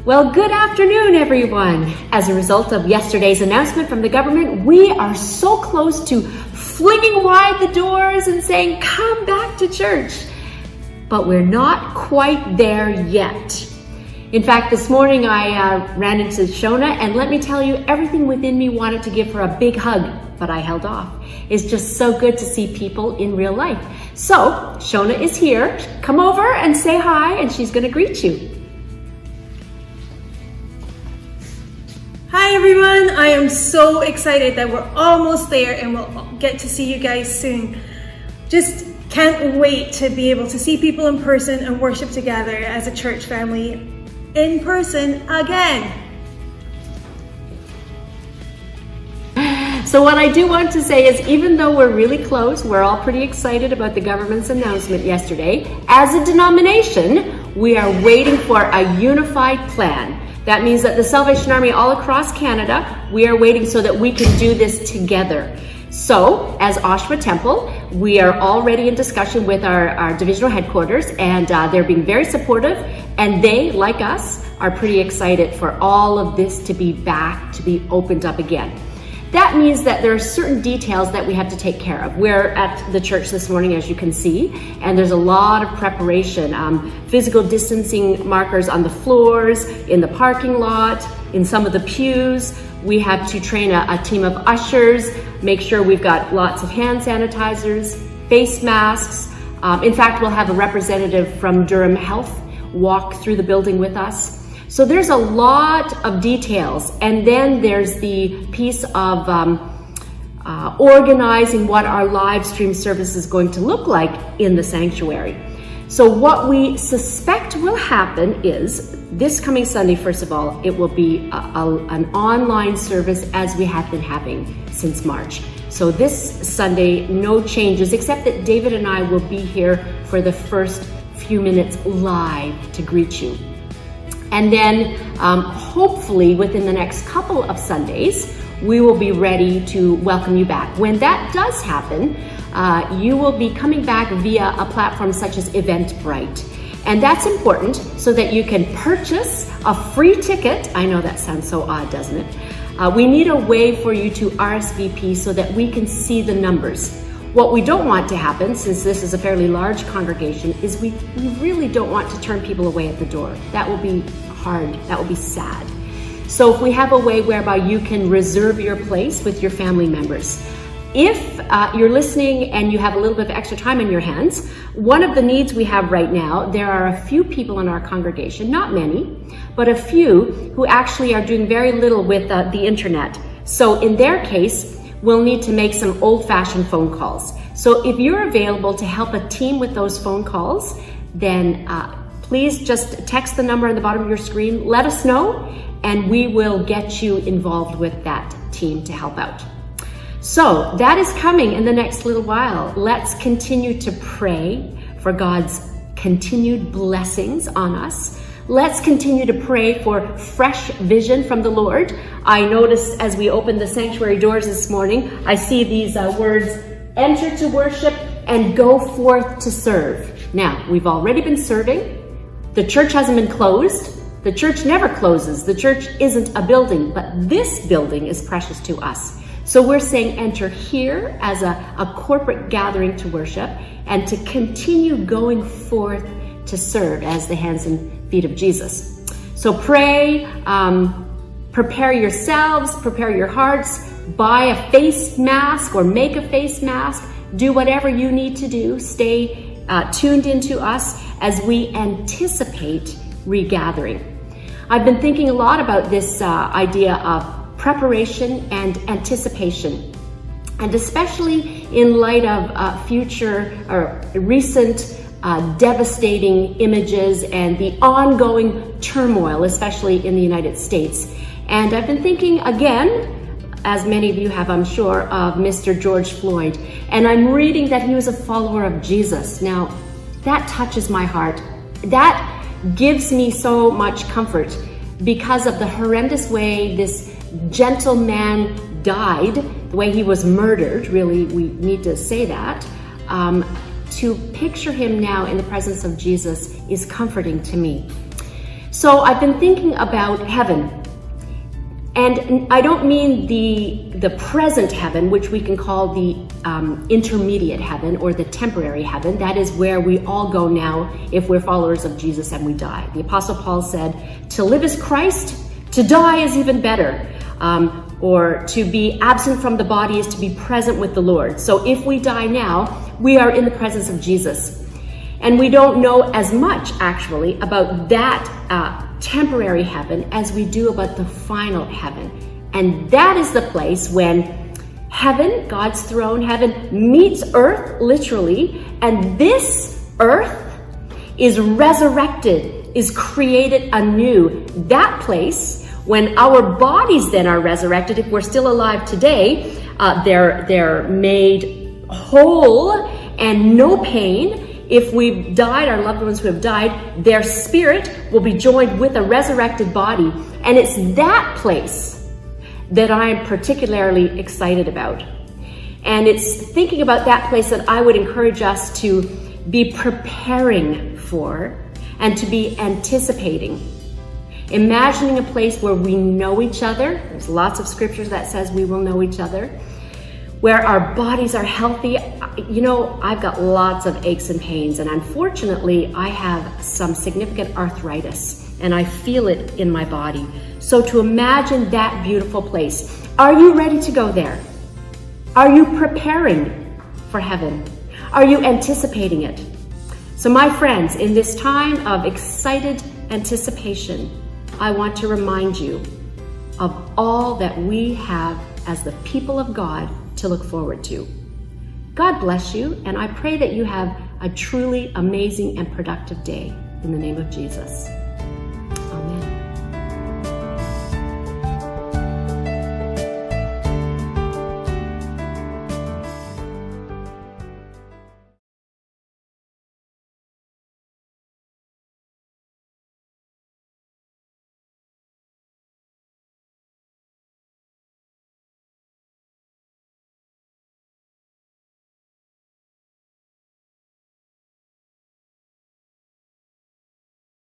Well, good afternoon, everyone. As a result of yesterday's announcement from the government, we are so close to flinging wide the doors and saying, come back to church. But we're not quite there yet. In fact, this morning I ran into Shona, and let me tell you, everything within me wanted to give her a big hug, but I held off. It's just so good to see people in real life. So, Shona is here. Come over and say hi, and she's going to greet you. Hi everyone, I am so excited that we're almost there and we'll get to see you guys soon. Just can't wait to be able to see people in person and worship together as a church family in person again. So what I do want to say is, even though we're really close, we're all pretty excited about the government's announcement yesterday. As a denomination, we are waiting for a unified plan. That means that the Salvation Army all across Canada, we are waiting so that we can do this together. So, as Oshawa Temple, we are already in discussion with our divisional headquarters, and they're being very supportive, and they, like us, are pretty excited for all of this to be back, to be opened up again. That means that there are certain details that we have to take care of. We're at the church this morning, as you can see, and there's a lot of preparation. Physical distancing markers on the floors, in the parking lot, in some of the pews. We have to train a team of ushers, make sure we've got lots of hand sanitizers, face masks. In fact, we'll have a representative from Durham Health walk through the building with us. So there's a lot of details, and then there's the piece of organizing what our live stream service is going to look like in the sanctuary. So what we suspect will happen is, this coming Sunday, first of all, it will be an online service as we have been having since March. So this Sunday, no changes, except that David and I will be here for the first few minutes live to greet you. And then hopefully within the next couple of Sundays, we will be ready to welcome you back. When that does happen, you will be coming back via a platform such as Eventbrite. And that's important so that you can purchase a free ticket. I know that sounds so odd, doesn't it? We need a way for you to RSVP so that we can see the numbers. What we don't want to happen, since this is a fairly large congregation, is we really don't want to turn people away at the door. That will be hard, that will be sad. So if we have a way whereby you can reserve your place with your family members. If you're listening and you have a little bit of extra time in your hands, one of the needs we have right now, there are a few people in our congregation, not many, but a few who actually are doing very little with the internet. So in their case, we'll need to make some old-fashioned phone calls. So if you're available to help a team with those phone calls, then please just text the number on the bottom of your screen, let us know, and we will get you involved with that team to help out. So that is coming in the next little while. Let's continue to pray for God's continued blessings on us. Let's continue to pray for fresh vision from the Lord. I noticed as we opened the sanctuary doors this morning, I see these words, enter to worship and go forth to serve. Now, we've already been serving. The church hasn't been closed. The church never closes. The church isn't a building, but this building is precious to us. So we're saying enter here as a corporate gathering to worship and to continue going forth to serve as the hands and feet of Jesus. So pray, prepare yourselves, prepare your hearts, buy a face mask or make a face mask, do whatever you need to do. Stay tuned into us as we anticipate regathering. I've been thinking a lot about this idea of preparation and anticipation, and especially in light of future or recent devastating images and the ongoing turmoil, especially in the United States. And I've been thinking again, as many of you have, I'm sure, of Mr. George Floyd. And I'm reading that he was a follower of Jesus. Now, that touches my heart. That gives me so much comfort because of the horrendous way this gentleman died, the way he was murdered. Really, we need to say that. To picture him now in the presence of Jesus is comforting to me. So I've been thinking about heaven. And I don't mean the present heaven, which we can call the intermediate heaven or the temporary heaven. That is where we all go now if we're followers of Jesus and we die. The Apostle Paul said, to live is Christ, to die is even better. Or to be absent from the body is to be present with the Lord. So if we die now, we are in the presence of Jesus. And we don't know as much, actually, about that temporary heaven as we do about the final heaven. And that is the place when heaven, God's throne, heaven, meets earth, literally, and this earth is resurrected, is created anew. That place, when our bodies then are resurrected, if we're still alive today, they're made whole and no pain. If we've died, our loved ones who have died, their spirit will be joined with a resurrected body. And it's that place that I'm particularly excited about. And it's thinking about that place that I would encourage us to be preparing for and to be anticipating. Imagining a place where we know each other. There's lots of scriptures that says we will know each other. Where our bodies are healthy. You know, I've got lots of aches and pains, and unfortunately, I have some significant arthritis, and I feel it in my body. So to imagine that beautiful place, are you ready to go there? Are you preparing for heaven? Are you anticipating it? So my friends, in this time of excited anticipation, I want to remind you of all that we have as the people of God to look forward to. God bless you, and I pray that you have a truly amazing and productive day in the name of Jesus.